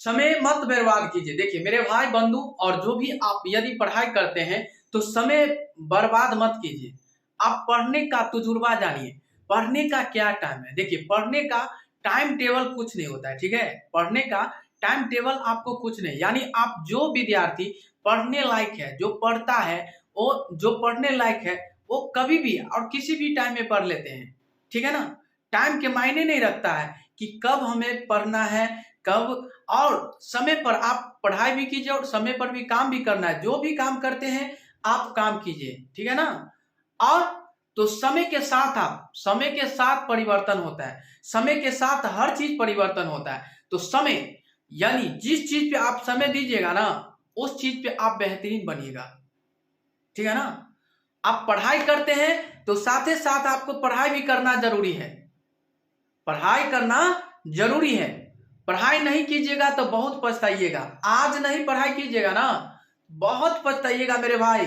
समय मत बर्बाद कीजिए। देखिए मेरे भाई बंधु और जो भी आप यदि पढ़ाई करते हैं तो समय बर्बाद मत कीजिए। आप पढ़ने का तजुर्बा जानिए। पढ़ने का क्या टाइम है? देखिए पढ़ने का टाइम टेबल कुछ नहीं होता है, ठीक है। पढ़ने का टाइम टेबल आपको कुछ नहीं, यानी आप जो विद्यार्थी पढ़ने लायक है, जो पढ़ता है, वो जो पढ़ने लायक है वो कभी भी और किसी भी टाइम में पढ़ लेते हैं, ठीक है ना। टाइम के मायने नहीं रखता है कि कब हमें पढ़ना है, कब, और समय पर आप पढ़ाई भी कीजिए और समय पर भी काम भी करना है। जो भी काम करते हैं आप काम कीजिए, ठीक है ना। और तो समय के साथ आप, समय के साथ परिवर्तन होता है, समय के साथ हर चीज परिवर्तन होता है। तो समय यानी जिस चीज पे आप समय दीजिएगा ना उस चीज पे आप बेहतरीन बनिएगा, ठीक है ना। आप पढ़ाई करते हैं तो साथ ही साथ आपको पढ़ाई भी करना जरूरी है। पढ़ाई करना जरूरी है। पढ़ाई नहीं कीजिएगा तो बहुत पछताइएगा। आज नहीं पढ़ाई कीजिएगा ना बहुत पछताइएगा मेरे भाई।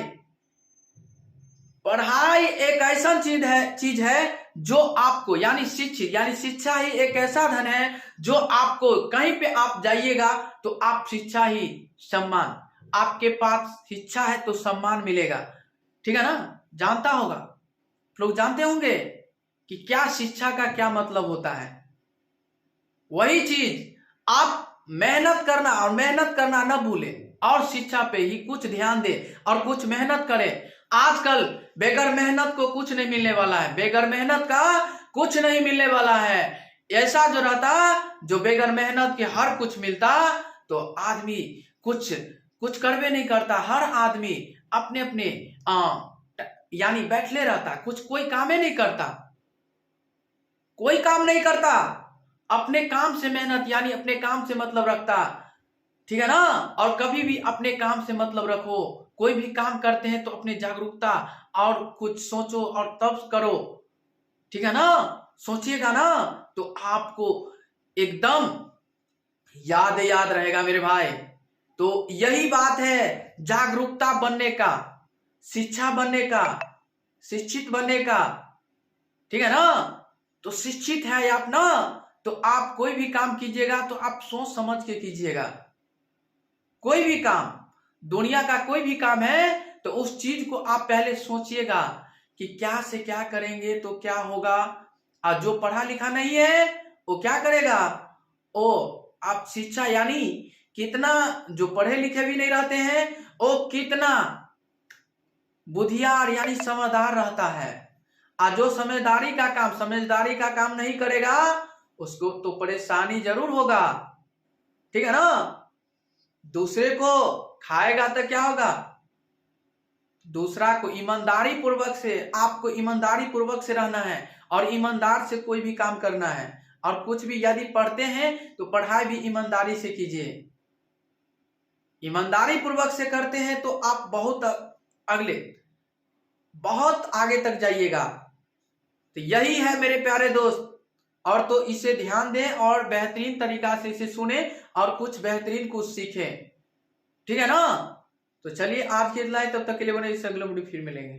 पढ़ाई एक ऐसा चीज है जो आपको, यानी शिक्षित, यानी शिक्षा ही एक ऐसा धन है जो आपको कहीं पे आप जाइएगा तो आप शिक्षा ही सम्मान, आपके पास शिक्षा है तो सम्मान मिलेगा, ठीक है ना। जानता होगा, लोग जानते होंगे कि क्या शिक्षा का क्या मतलब होता है। वही चीज आप मेहनत करना, और मेहनत करना न भूले और शिक्षा पे ही कुछ ध्यान दे और कुछ मेहनत करें। आजकल बेगर मेहनत को कुछ नहीं मिलने वाला है, बेगर मेहनत का कुछ नहीं मिलने वाला है। ऐसा जो रहता, जो बेगर मेहनत के हर कुछ मिलता तो आदमी कुछ कुछ करवे नहीं करता। हर आदमी अपने अपने यानी बैठले रहता, कुछ कोई काम ही नहीं करता, कोई काम नहीं करता, अपने काम से मेहनत यानी अपने काम से मतलब रखता, ठीक है ना। और कभी भी अपने काम से मतलब रखो। कोई भी काम करते हैं तो अपने जागरूकता और कुछ सोचो और तब करो, ठीक है ना। सोचिएगा ना तो आपको एकदम याद रहेगा मेरे भाई। तो यही बात है जागरूकता बनने का, शिक्षा बनने का, शिक्षित बनने का, ठीक है ना। तो शिक्षित है आप ना तो आप कोई भी काम कीजिएगा तो आप सोच समझ के कीजिएगा। कोई भी काम, दुनिया का कोई भी काम है तो उस चीज को आप पहले सोचिएगा कि क्या से क्या करेंगे तो क्या होगा। और जो पढ़ा लिखा नहीं है वो क्या करेगा, ओ आप शिक्षा यानी कितना, जो पढ़े लिखे भी नहीं रहते हैं वो कितना बुद्धियार यानी समझदार रहता है। और जो समझदारी का काम नहीं करेगा उसको तो परेशानी जरूर होगा, ठीक है ना। दूसरे को खाएगा तो क्या होगा, दूसरा को ईमानदारी पूर्वक से, आपको ईमानदारी पूर्वक से रहना है और ईमानदार से कोई भी काम करना है। और कुछ भी यदि पढ़ते हैं तो पढ़ाई भी ईमानदारी से कीजिए। ईमानदारी पूर्वक से करते हैं तो आप बहुत आगे तक जाइएगा। तो यही है मेरे प्यारे दोस्त। और तो इसे ध्यान दें और बेहतरीन तरीका से इसे सुने और कुछ बेहतरीन कुछ सीखें, ठीक है ना। तो चलिए आज के लिए तब तक के लिए बने, इस अगले वीडियो फिर मिलेंगे।